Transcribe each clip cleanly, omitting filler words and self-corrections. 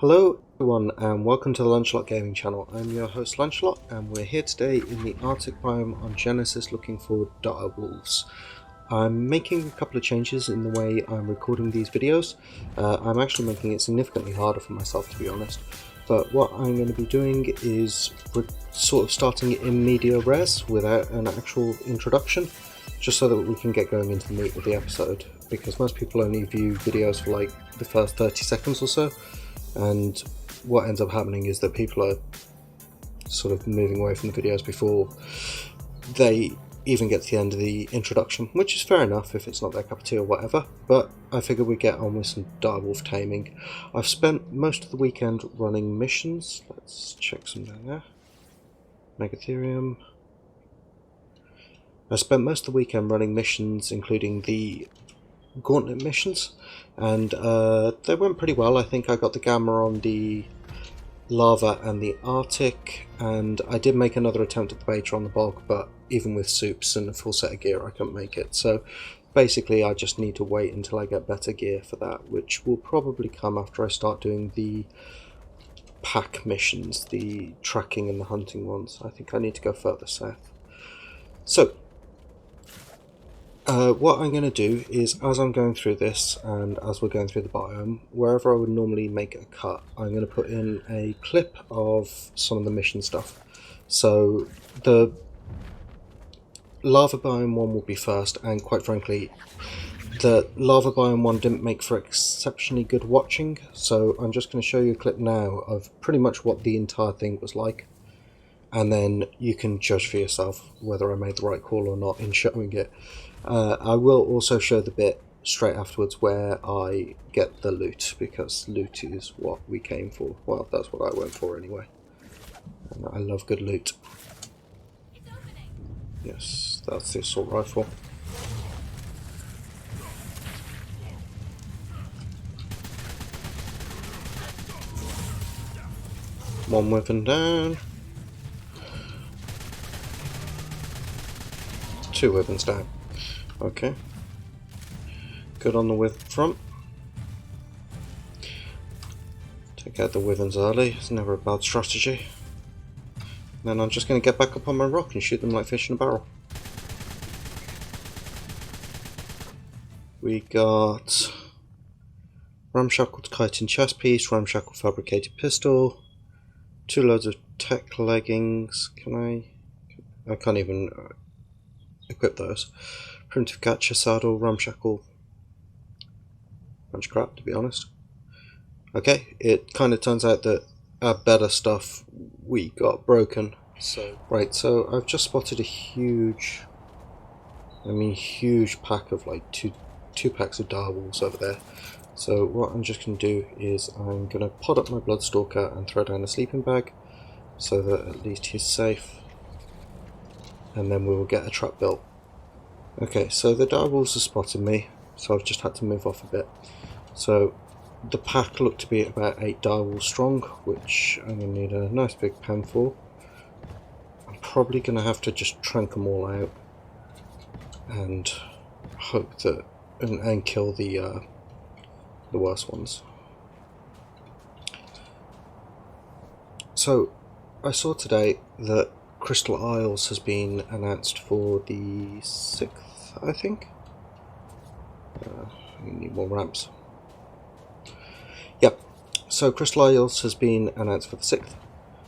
Hello everyone and welcome to the Lunchlot Gaming channel. I'm your host Lunchlot and we're here today in the Arctic biome on Genesis looking for direwolves. I'm making a couple of changes in the way I'm recording these videos. I'm actually making it significantly harder for myself, to be honest. But what I'm going to be doing is sort of starting in media res without an actual introduction, just so that we can get going into the meat of the episode, because most people only view videos for like the first 30 seconds or so, and what ends up happening is that people are sort of moving away from the videos before they even get to the end of the introduction, which is fair enough if it's not their cup of tea or whatever, but I figured we'd get on with some direwolf taming. I've spent most of the weekend running missions. Let's check some down there. Megatherium. I spent most of the weekend running missions, including the Gauntlet missions, and they went pretty well. I think I got the Gamma on the Lava and the Arctic, and I did make another attempt at the Beta on the Bog, but even with soups and a full set of gear I couldn't make it. So basically I just need to wait until I get better gear for that, which will probably come after I start doing the pack missions, the tracking and the hunting ones. I think I need to go further south. So what I'm going to do is, as I'm going through this and as we're going through the biome, wherever I would normally make a cut, I'm going to put in a clip of some of the mission stuff. So the lava biome one will be first, and quite frankly the lava biome one didn't make for exceptionally good watching, so I'm just going to show you a clip now of pretty much what the entire thing was like, and then you can judge for yourself whether I made the right call or not in showing it. I will also show the bit straight afterwards where I get the loot, because loot is what we came for. Well, that's what I went for anyway. And I love good loot. Yes, that's the assault rifle. One weapon down. Two weapons down. Okay. Good on the wyvern front. Take out the wyverns early, it's never a bad strategy. Then I'm just going to get back up on my rock and shoot them like fish in a barrel. We got ramshackled chitin chest piece, ramshackle fabricated pistol, 2 loads of tech leggings. I can't even equip those. Primitive catcher saddle, ramshackle, bunch of crap, to be honest. Okay, it kind of turns out that our better stuff we got broken. So I've just spotted a huge pack of like two packs of direwolves over there. So what I'm just going to do is I'm going to pod up my bloodstalker and throw down a sleeping bag so that at least he's safe, and then we will get a trap built. Okay, so the direwolves have spotted me, so I've just had to move off a bit. So the pack looked to be about 8 direwolves strong, which I'm going to need a nice big pen for. I'm probably going to have to just trank them all out and hope that and kill the worst ones. So I saw today that Crystal Isles has been announced for the 6th, I think. We need more ramps. Yep, so Crystal Isles has been announced for the 6th,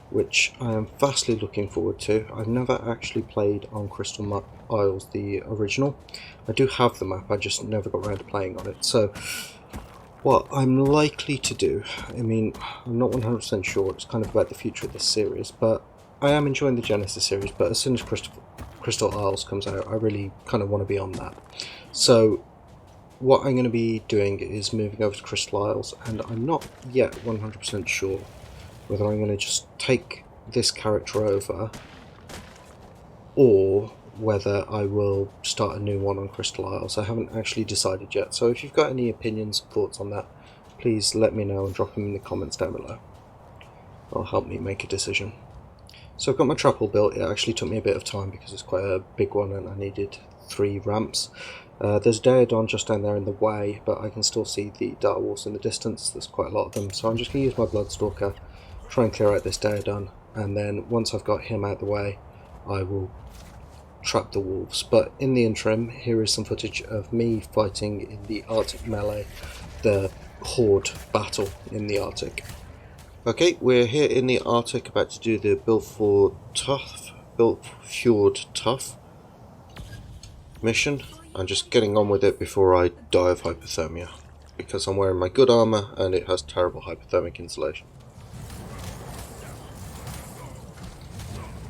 which I am vastly looking forward to. I've never actually played on Crystal Isles, the original. I do have the map, I just never got around to playing on it. So what I'm likely to do, I'm not 100% sure, it's kind of about the future of this series, but I am enjoying the Genesis series, but as soon as Crystal Isles comes out, I really kind of want to be on that. So what I'm going to be doing is moving over to Crystal Isles, and I'm not yet 100% sure whether I'm going to just take this character over or whether I will start a new one on Crystal Isles. I haven't actually decided yet, so if you've got any opinions or thoughts on that, please let me know and drop them in the comments down below. It'll help me make a decision. So I've got my trap all built. It actually took me a bit of time because it's quite a big one and I needed 3 ramps. There's Daedon just down there in the way, but I can still see the direwolves in the distance. There's quite a lot of them, so I'm just going to use my Bloodstalker, try and clear out this Daedon, and then once I've got him out the way, I will trap the wolves. But in the interim, here is some footage of me fighting in the Arctic melee, the Horde battle in the Arctic. Okay, we're here in the Arctic about to do the Bilfjord Tough mission. I'm just getting on with it before I die of hypothermia, because I'm wearing my good armour and it has terrible hypothermic insulation.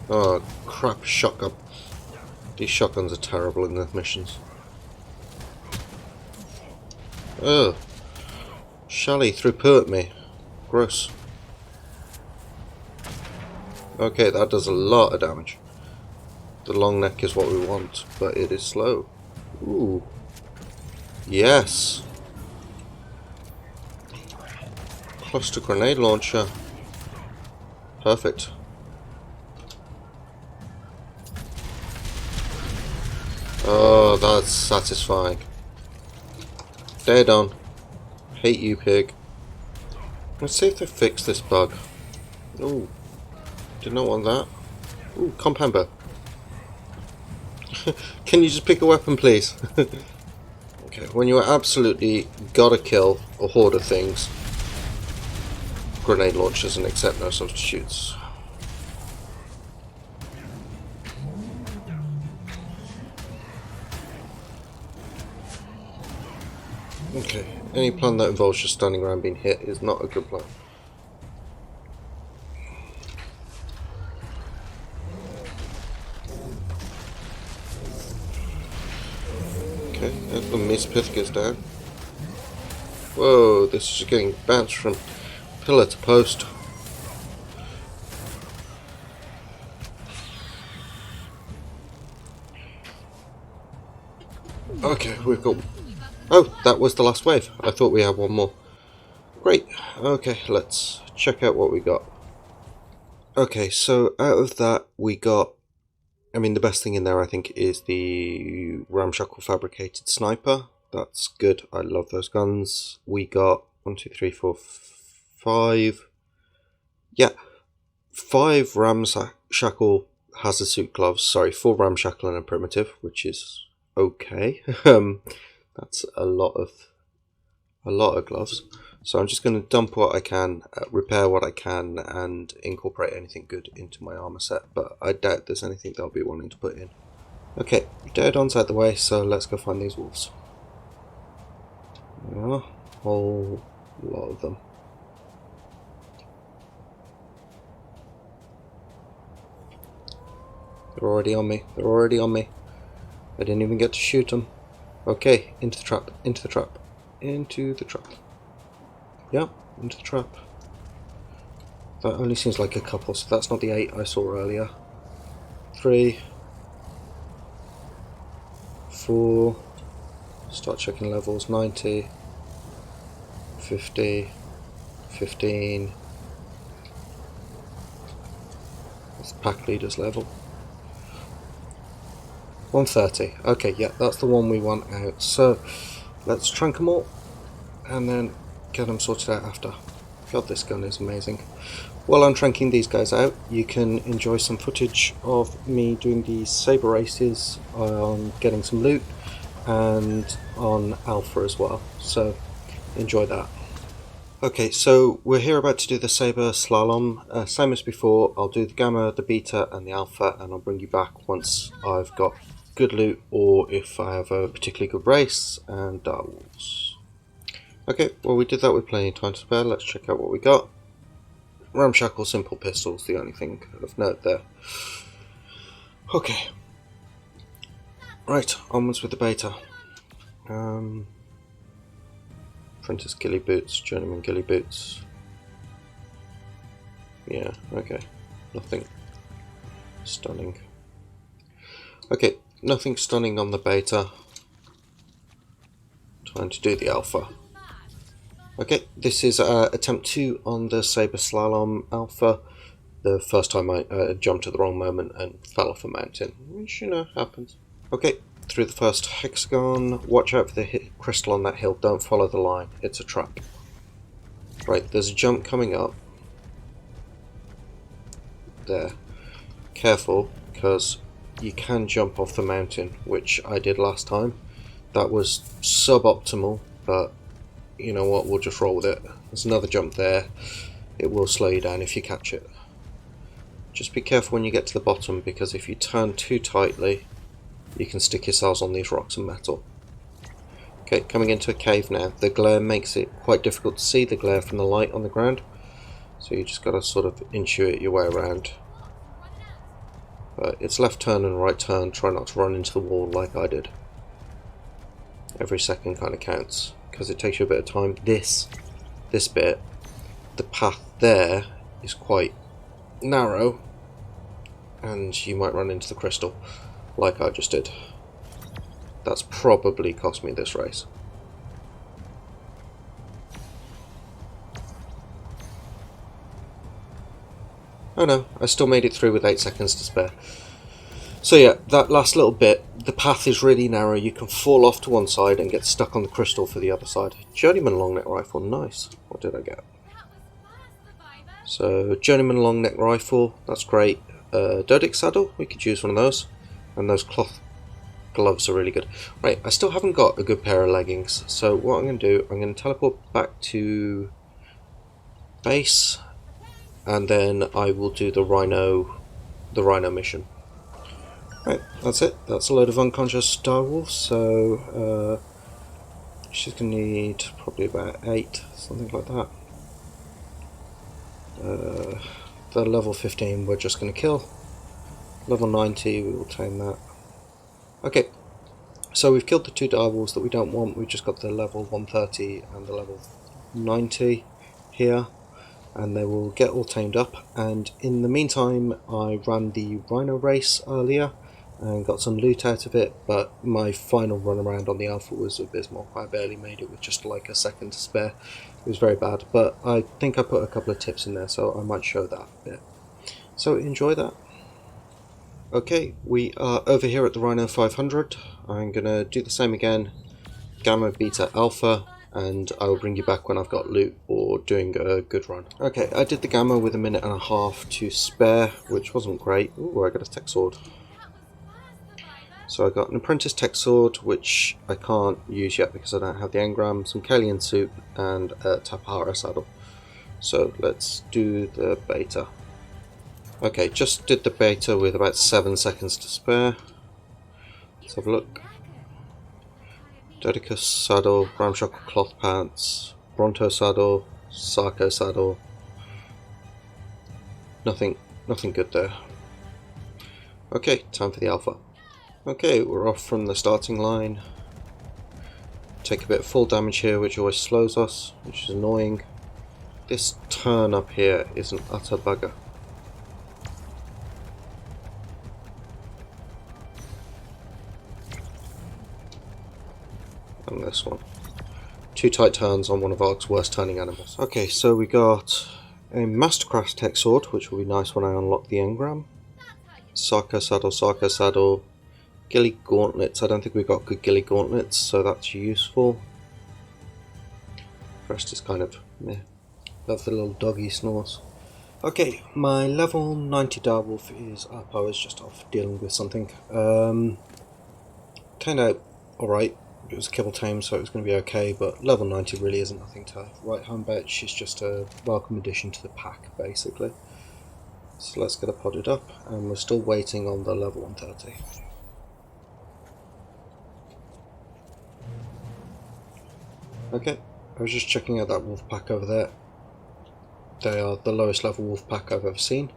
Oh crap, shotgun. These shotguns are terrible in the missions. Ugh. Shally threw poo at me. Gross. Okay, that does a lot of damage. The long neck is what we want, but it is slow. Ooh. Yes. Cluster grenade launcher. Perfect. Oh, that's satisfying. Daedon. Hate you, pig. Let's see if they fix this bug. Ooh. Did not want that. Ooh, compound bow. Can you just pick a weapon, please? Okay, when you absolutely gotta kill a horde of things, grenade launchers and accept no substitutes. Okay, any plan that involves just standing around being hit is not a good plan. Okay, the Miss Pith goes down. Whoa, this is getting bounced from pillar to post. Okay, we've got... Oh, that was the last wave. I thought we had one more. Great. Okay, let's check out what we got. Okay, so out of that we got... I mean, the best thing in there, I think, is the ramshackle fabricated sniper. That's good. I love those guns. We got 1, 2, 3, 4, 5. Yeah, 5 ramshackle hazard suit gloves. Sorry, 4 ramshackle and a primitive, which is okay. That's a lot of gloves. So I'm just going to dump what I can, repair what I can, and incorporate anything good into my armor set. But I doubt there's anything that I'll be wanting to put in. Okay, Daedon's out the way, so let's go find these wolves. A whole lot of them. They're already on me. They're already on me. I didn't even get to shoot them. Okay, into the trap. Into the trap. Into the trap. Yeah, into the trap. That only seems like a couple, so that's not the 8 I saw earlier. 3, 4. Start checking levels. 90, 50, 15. That's pack leader's level. 130. Okay, yeah, that's the one we want out. So let's trunk them all and then get them sorted out after. God, this gun is amazing. While I'm tranking these guys out, you can enjoy some footage of me doing these saber races, on getting some loot, and on Alpha as well. So enjoy that. Okay, so we're here about to do the saber slalom. Same as before, I'll do the gamma, the beta, and the alpha, and I'll bring you back once I've got good loot, or if I have a particularly good race, and direwolves. Okay, well, we did that with plenty of time to spare. Let's check out what we got. Ramshackle simple pistols, the only thing of note there. Okay. Right, onwards with the beta. Apprentice ghillie boots, journeyman ghillie boots. Yeah, okay. Nothing stunning. Okay, nothing stunning on the beta. Time to do the alpha. Okay, this is attempt 2 on the Saber Slalom Alpha. The first time I jumped at the wrong moment and fell off a mountain, which, you know, happens. Okay, through the first hexagon. Watch out for the crystal on that hill. Don't follow the line. It's a trap. Right, there's a jump coming up. There. Careful, because you can jump off the mountain, which I did last time. That was suboptimal, but you know what, we'll just roll with it. There's another jump there. It will slow you down if you catch it. Just be careful when you get to the bottom, because if you turn too tightly, you can stick yourselves on these rocks and metal. Okay, coming into a cave now. The glare makes it quite difficult to see, the glare from the light on the ground. So you just got to sort of intuit your way around. It's left turn and right turn. Try not to run into the wall like I did. Every second kind of counts, because it takes you a bit of time. This bit, the path there is quite narrow, and you might run into the crystal like I just did. That's probably cost me this race. Oh no, I still made it through with 8 seconds to spare. So yeah, that last little bit, the path is really narrow. You can fall off to one side and get stuck on the crystal for the other side. Journeyman long neck rifle, nice. What did I get? So Journeyman long neck rifle, that's great. Dodic saddle, we could use one of those. And those cloth gloves are really good. Right, I still haven't got a good pair of leggings. So what I'm going to do, I'm going to teleport back to base. And then I will do the rhino mission. Right, that's it. That's a load of unconscious direwolves, so she's going to need probably about 8, something like that. The level 15 we're just going to kill. Level 90 we will tame that. Okay, so we've killed the 2 direwolves that we don't want. We've just got the level 130 and the level 90 here, and they will get all tamed up. And in the meantime, I ran the rhino race earlier and got some loot out of it, but my final run around on the alpha was abysmal. I barely made it with just like a second to spare. It was very bad, but I think I put a couple of tips in there, so I might show that bit. So enjoy that. Okay, we are over here at the Rhino 500. I'm going to do the same again, Gamma, Beta, Alpha, and I will bring you back when I've got loot or doing a good run. Okay, I did the Gamma with 1.5 minutes to spare, which wasn't great. Ooh, I got a tech sword. So I got an apprentice tech sword, which I can't use yet because I don't have the engram, some Kalian soup, and a Tapahara saddle. So let's do the beta. Okay, just did the beta with about 7 seconds to spare. Let's have a look. Dodicus saddle, ramshackle cloth pants, Bronto saddle, Sarko saddle. Nothing good there. Okay, time for the alpha. Okay, we're off from the starting line. Take a bit of full damage here, which always slows us, which is annoying. This turn up here is an utter bugger. And this one. 2 tight turns on one of Ark's worst turning animals. Okay, so we got a Mastercraft tech sword, which will be nice when I unlock the engram. Sarko saddle. Ghillie gauntlets. I don't think we've got good ghillie gauntlets, so that's useful. The rest is kind of meh. Love the little doggy snores. Okay, my level 90 direwolf is up. I was just off dealing with something. Turned out alright. It was kibble tame, so it was going to be okay, but level 90 really isn't nothing to write home about. She's just a welcome addition to the pack, basically. So let's get her podded up, and we're still waiting on the level 130. Okay, I was just checking out that wolf pack over there. They are the lowest level wolf pack I've ever seen.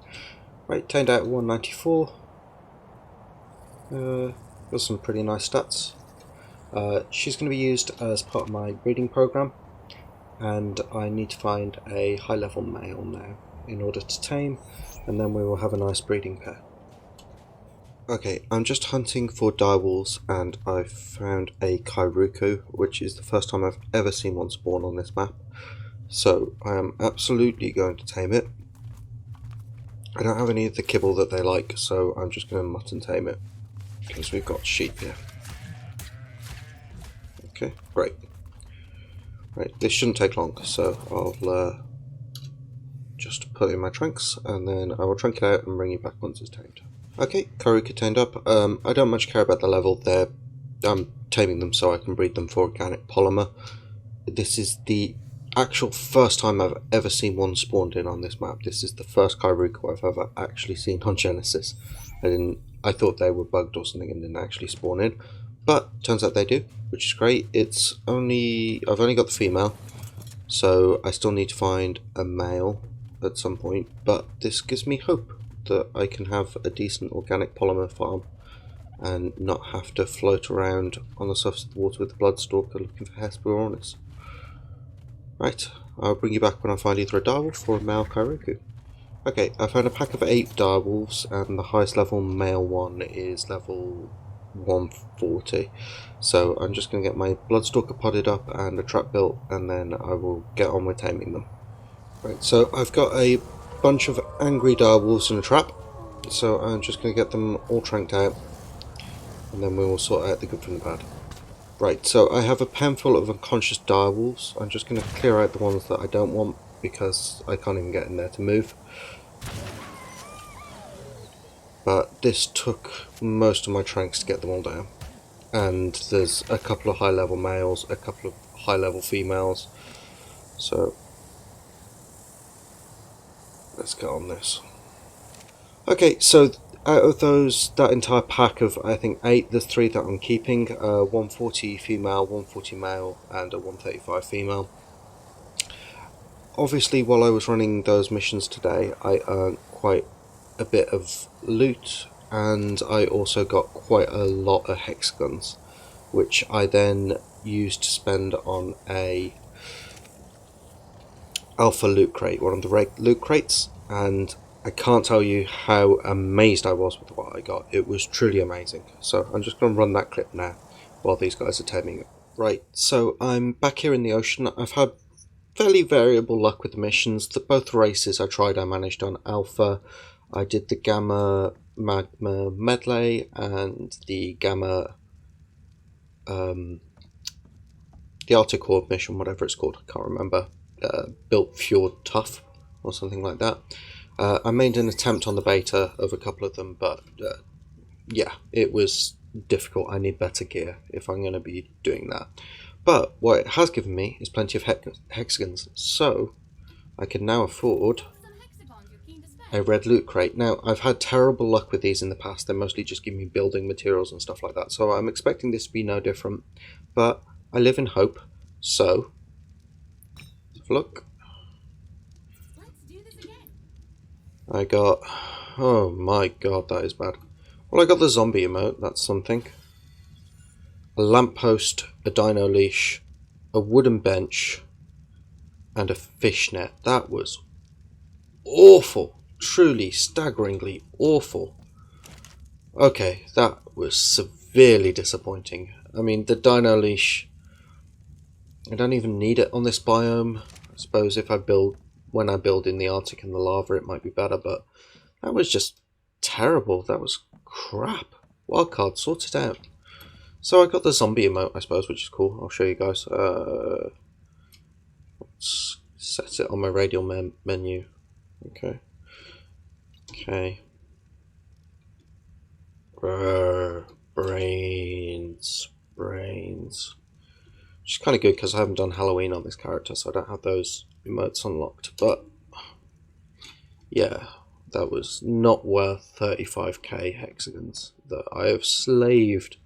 Right, tamed out at 194. Got some pretty nice stats. She's going to be used as part of my breeding program, and I need to find a high level male now in order to tame, and then we will have a nice breeding pair. Okay, I'm just hunting for direwolves, and I've found a Kairuku, which is the first time I've ever seen one spawn on this map. So I am absolutely going to tame it. I don't have any of the kibble that they like, so I'm just going to mutton tame it, because we've got sheep here. Okay, great. Right, this shouldn't take long, so I'll just put it in my trunks, and then I will trunk it out and bring you back once it's tamed. Okay, Karuka tamed up. I don't much care about the level. I'm taming them so I can breed them for organic polymer. This is the actual first time I've ever seen one spawned in on this map. This is the first Karuka I've ever actually seen on Genesis. I thought they were bugged or something and didn't actually spawn in, but turns out they do, which is great. I've only got the female, so I still need to find a male at some point, but this gives me hope that I can have a decent organic polymer farm and not have to float around on the surface of the water with the Bloodstalker looking for Hesperornis. Right, I'll bring you back when I find either a direwolf or a male Kairoku. Okay, I found a pack of 8 direwolves, and the highest level male one is level 140. So I'm just going to get my Bloodstalker potted up and a trap built, and then I will get on with taming them. Right, so I've got a bunch of angry direwolves in a trap, so I'm just going to get them all tranked out, and then we will sort out the good from the bad. Right, so I have a pen full of unconscious direwolves. I'm just going to clear out the ones that I don't want because I can't even get in there to move. But this took most of my tranks to get them all down. And there's a couple of high level males, a couple of high level females. So let's get on this. Okay, so out of that entire pack of, I think, 8, there's 3 that I'm keeping. 140 female, 140 male, and a 135 female. Obviously, while I was running those missions today, I earned quite a bit of loot, and I also got quite a lot of hexagons, which I then used to spend on a alpha loot crate, one of the loot crates, and I can't tell you how amazed I was with what I got. It was truly amazing. So I'm just going to run that clip now while these guys are taming it. Right, so I'm back here in the ocean. I've had fairly variable luck with the missions. Both races I tried, I managed on alpha. I did the Gamma Magma Medley and the Gamma the Arctic Horde mission, whatever it's called, I can't remember. Built Fjord Tough or something like that. I made an attempt on the beta of a couple of them, but yeah, it was difficult. I need better gear if I'm going to be doing that. But what it has given me is plenty of hexagons, so I can now afford a red loot crate. Now, I've had terrible luck with these in the past. They mostly just give me building materials and stuff like that, so I'm expecting this to be no different. But I live in hope, so let's have a look. I got... oh my god, that is bad. Well, I got the zombie emote, that's something. A lamppost, a dino leash, a wooden bench, and a fishnet. That was awful. Truly, staggeringly awful. Okay, that was severely disappointing. I mean, the dino leash, I don't even need it on this biome. I suppose if when I build in the Arctic and the lava, it might be better, but that was just terrible. That was crap. Wildcard, sort it out. So I got the zombie emote, I suppose, which is cool. I'll show you guys. Let's set it on my radial menu. Okay. Okay. Brains. Which is kind of good because I haven't done Halloween on this character, so I don't have those emotes unlocked. But yeah, that was not worth 35k hexagons that I have slaved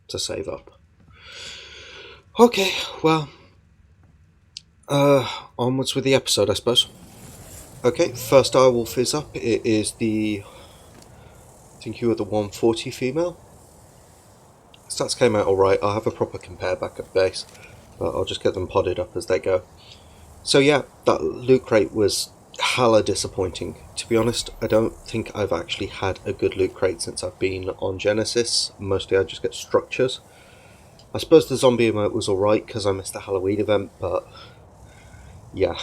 to save up. Okay, well, onwards with the episode, I suppose. Okay, first direwolf is up. It is I think you were the 140 female. Stats came out alright. I'll have a proper compare back at base, but I'll just get them podded up as they go. So yeah, that loot crate was hella disappointing. To be honest, I don't think I've actually had a good loot crate since I've been on Genesis. Mostly I just get structures. I suppose the zombie emote was alright because I missed the Halloween event, but yeah,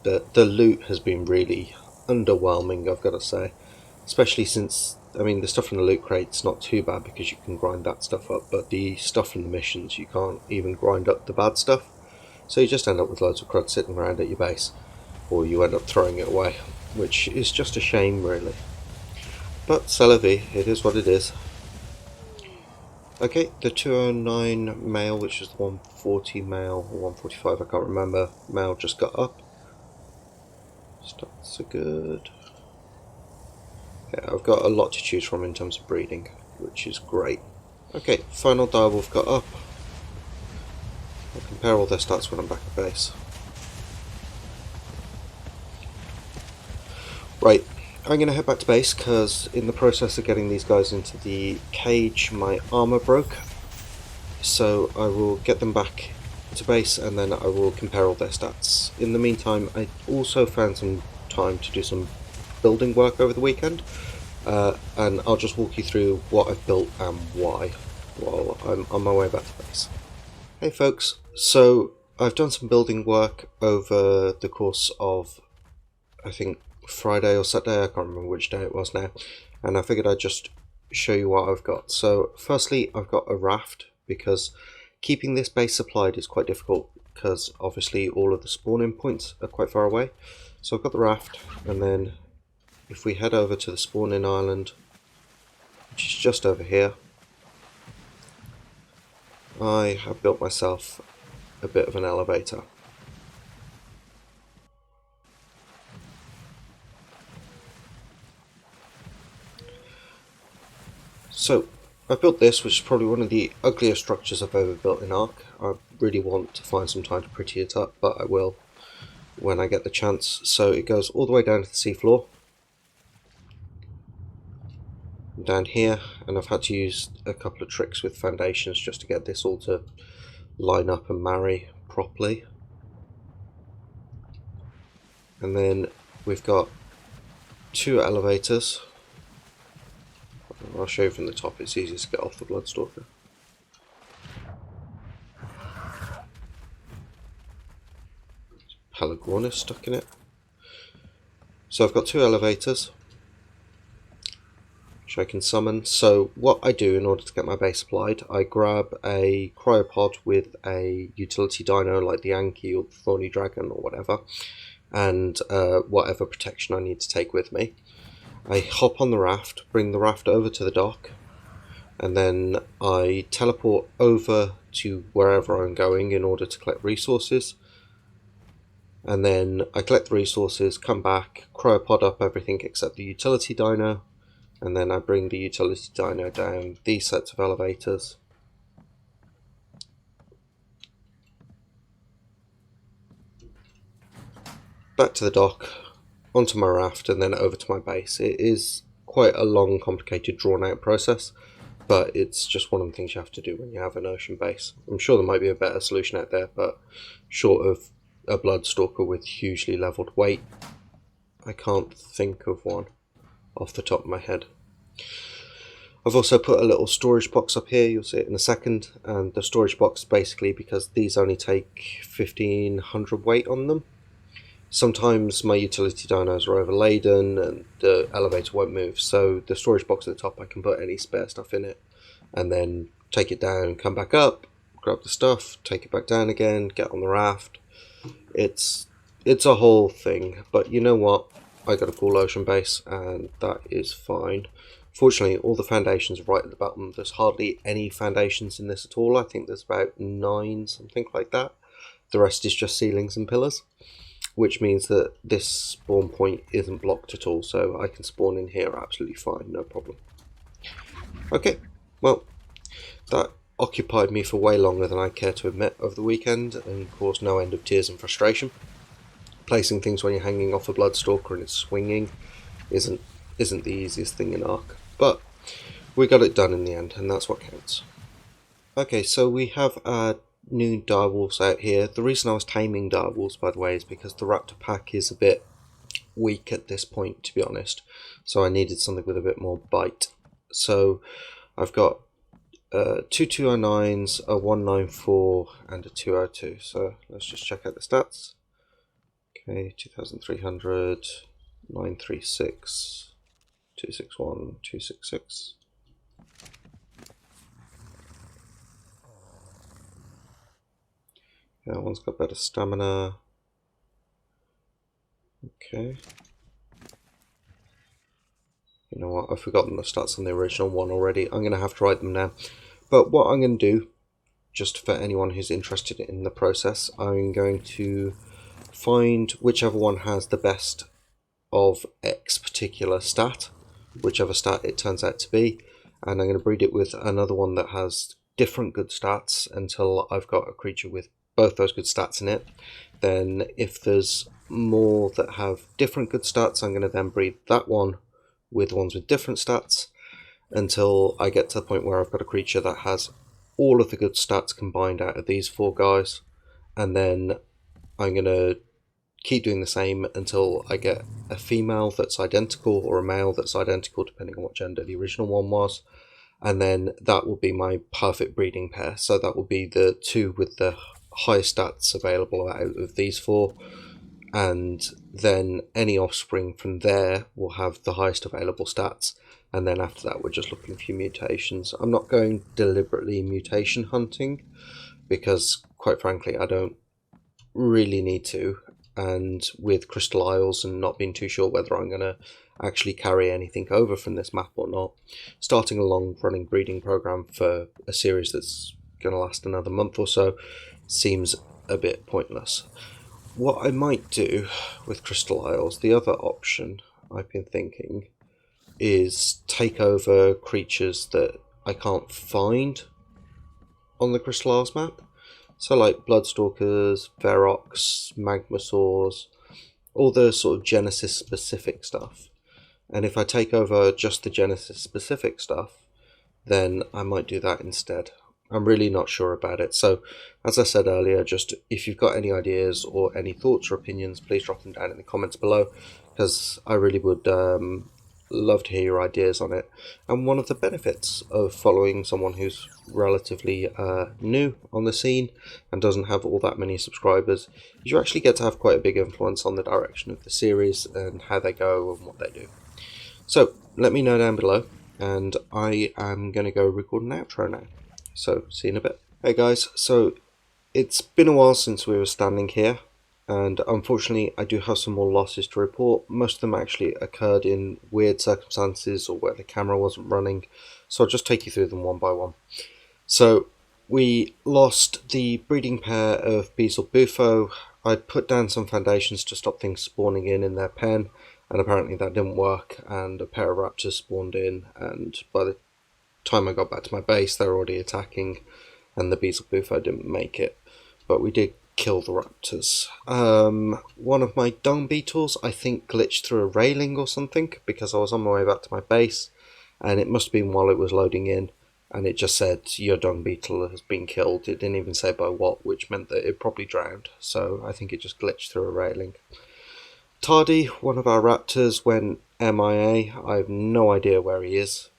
the loot has been really underwhelming, I've got to say. Especially since I mean, the stuff in the loot crate's not too bad because you can grind that stuff up, but the stuff in the missions, you can't even grind up the bad stuff. So you just end up with loads of crud sitting around at your base, or you end up throwing it away, which is just a shame, really. But c'est la vie, it is what it is. Okay, the 209 male, which is the 140 male, or 145, I can't remember, male just got up. Stats are good. Yeah, I've got a lot to choose from in terms of breeding, which is great. Okay, final direwolf got up. I'll compare all their stats when I'm back at base. Right, I'm going to head back to base because in the process of getting these guys into the cage, my armor broke. So I will get them back to base and then I will compare all their stats. In the meantime, I also found some time to do some building work over the weekend, and I'll just walk you through what I've built and why while I'm on my way back to base. Hey folks, so I've done some building work over the course of, I think, Friday or Saturday, I can't remember which day it was now, and I figured I'd just show you what I've got. So firstly, I've got a raft, because keeping this base supplied is quite difficult because obviously all of the spawning points are quite far away. So I've got the raft, and then if we head over to the spawning island, which is just over here, I have built myself a bit of an elevator. So I built this, which is probably one of the ugliest structures I've ever built in Ark. I really want to find some time to pretty it up, but I will when I get the chance. So it goes all the way down to the seafloor, down here, and I've had to use a couple of tricks with foundations just to get this all to line up and marry properly. And then we've got two elevators. I'll show you from the top, it's easiest to get off the Bloodstalker. Pelagornis stuck in it. So I've got two elevators which I can summon. So what I do in order to get my base supplied, I grab a cryopod with a utility dino like the Anki or the Thorny Dragon or whatever, and whatever protection I need to take with me. I hop on the raft, bring the raft over to the dock, and then I teleport over to wherever I'm going in order to collect resources. And then I collect the resources, come back, cryopod up everything except the utility dino, and then I bring the utility dino down these sets of elevators. Back to the dock, onto my raft, and then over to my base. It is quite a long, complicated, drawn-out process, but it's just one of the things you have to do when you have an ocean base. I'm sure there might be a better solution out there, but short of a Bloodstalker with hugely leveled weight, I can't think of one off the top of my head. I've also put a little storage box up here, you'll see it in a second, and the storage box basically because these only take 1500 weight on them. Sometimes my utility dinos are overladen and the elevator won't move, so the storage box at the top I can put any spare stuff in it and then take it down, come back up, grab the stuff, take it back down again, get on the raft. It's a whole thing, but you know what, I got a cool ocean base and that is fine. Fortunately, all the foundations are right at the bottom. There's hardly any foundations in this at all. I think there's about 9, something like that. The rest is just ceilings and pillars, which means that this spawn point isn't blocked at all, so I can spawn in here absolutely fine, no problem. Okay, well, that occupied me for way longer than I care to admit over the weekend and caused no end of tears and frustration. Placing things when you're hanging off a Bloodstalker and it's swinging isn't the easiest thing in Ark, but we got it done in the end, and that's what counts. Okay, so we have new direwolves out here. The reason I was taming direwolves, by the way, is because the raptor pack is a bit weak at this point, to be honest, so I needed something with a bit more bite. So I've got 2 209s, a 194 and a 202, so let's just check out the stats. Okay, 2300, 936, 261, 266. That one's got better stamina. Okay. You know what, I've forgotten the stats on the original one already. I'm going to have to write them now. But what I'm going to do, just for anyone who's interested in the process, I'm going to find whichever one has the best of X particular stat, whichever stat it turns out to be, and I'm going to breed it with another one that has different good stats until I've got a creature with both those good stats in it. Then if there's more that have different good stats, I'm going to then breed that one with ones with different stats until I get to the point where I've got a creature that has all of the good stats combined out of these four guys, and then I'm going to keep doing the same until I get a female that's identical or a male that's identical, depending on what gender the original one was, and then that will be my perfect breeding pair. So that will be the two with the highest stats available out of these four, and then any offspring from there will have the highest available stats, and then after that we're just looking for mutations. I'm not going deliberately mutation hunting because quite frankly I don't really need to, and with Crystal Isles and not being too sure whether I'm going to actually carry anything over from this map or not, starting a long running breeding program for a series that's going to last another month or so seems a bit pointless. What I might do with Crystal Isles, the other option I've been thinking, is take over creatures that I can't find on the Crystal Isles map. So like Bloodstalkers, Ferox, Magmasaurs, all the sort of Genesis specific stuff. And if I take over just the Genesis specific stuff, then I might do that instead. I'm really not sure about it. So as I said earlier, just if you've got any ideas or any thoughts or opinions, please drop them down in the comments below, because I really would love to hear your ideas on it. And one of the benefits of following someone who's relatively new on the scene and doesn't have all that many subscribers is you actually get to have quite a big influence on the direction of the series and how they go and what they do. So let me know down below, and I am going to go record an outro now. So see you in a bit. Hey guys, so it's been a while since we were standing here, and unfortunately I do have some more losses to report. Most of them actually occurred in weird circumstances or where the camera wasn't running, so I'll just take you through them one by one. So we lost the breeding pair of Beazle Bufo. I'd put down some foundations to stop things spawning in their pen, and apparently that didn't work, and a pair of raptors spawned in, and by the time I got back to my base they were already attacking, and the Beazle Bufo didn't make it, but we did kill the raptors. One of my dung beetles I think glitched through a railing or something, because I was on my way back to my base and it must have been while it was loading in, and it just said your dung beetle has been killed. It didn't even say by what, which meant that it probably drowned, so I think it just glitched through a railing. Tardy, one of our raptors, went MIA. I have no idea where he is.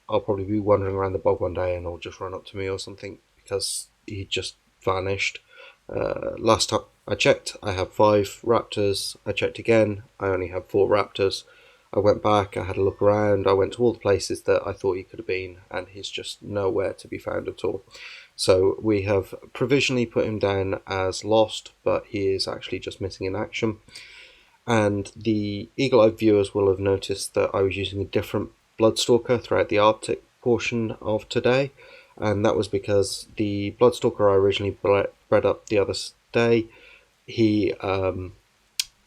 I'll probably be wandering around the bog one day and he'll just run up to me or something, because he just vanished. Last time I checked, I have 5 raptors. I checked again, I only have 4 raptors. I went back, I had a look around, I went to all the places that I thought he could have been, and he's just nowhere to be found at all. So we have provisionally put him down as lost, but he is actually just missing in action. And the eagle-eyed viewers will have noticed that I was using a different Bloodstalker throughout the Arctic portion of today, and that was because the Bloodstalker I originally bred up the other day, there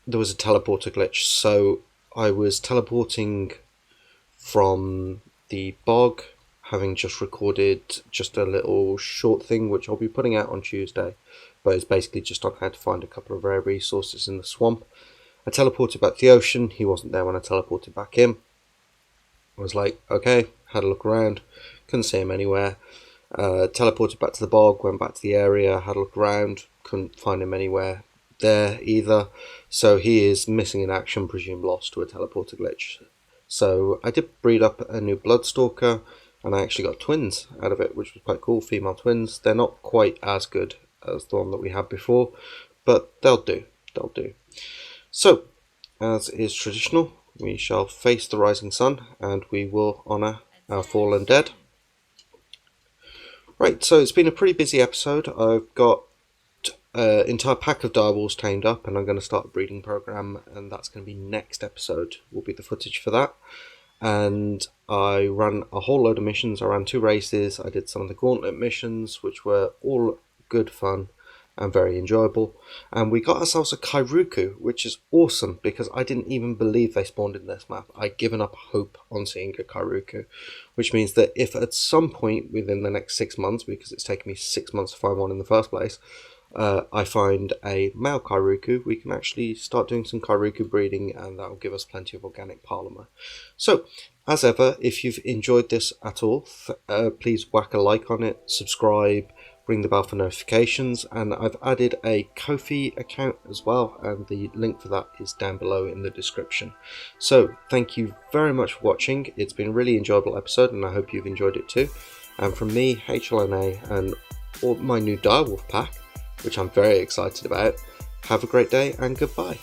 was a teleporter glitch, so I was teleporting from the bog, having just recorded just a little short thing which I'll be putting out on Tuesday, but it's basically just on how to find a couple of rare resources in the swamp. I teleported back to the ocean, he wasn't there when I teleported back in. I was like, okay, had a look around, couldn't see him anywhere. Teleported back to the bog, went back to the area, had a look around, couldn't find him anywhere there either. So he is missing in action, presumed lost to a teleporter glitch. So I did breed up a new Bloodstalker, and I actually got twins out of it, which was quite cool, female twins. They're not quite as good as the one that we had before, but they'll do, they'll do. So, as is traditional, we shall face the rising sun and we will honour our fallen dead. Right, so it's been a pretty busy episode. I've got an entire pack of direwolves tamed up, and I'm going to start a breeding program, and that's going to be next episode, will be the footage for that. And I ran a whole load of missions. I ran 2 races. I did some of the gauntlet missions, which were all good fun and very enjoyable. And we got ourselves a Kairuku, which is awesome because I didn't even believe they spawned in this map. I'd given up hope on seeing a Kairuku, which means that if at some point within the next 6 months, because it's taken me 6 months to find one in the first place, I find a male Kairuku, we can actually start doing some Kairuku breeding, and that will give us plenty of organic polymer. So, as ever, if you've enjoyed this at all, please whack a like on it, subscribe, ring the bell for notifications, and I've added a Ko-fi account as well, and the link for that is down below in the description. So, thank you very much for watching. It's been a really enjoyable episode, and I hope you've enjoyed it too. And from me, HLNA, and all my new direwolf pack, which I'm very excited about. Have a great day and goodbye.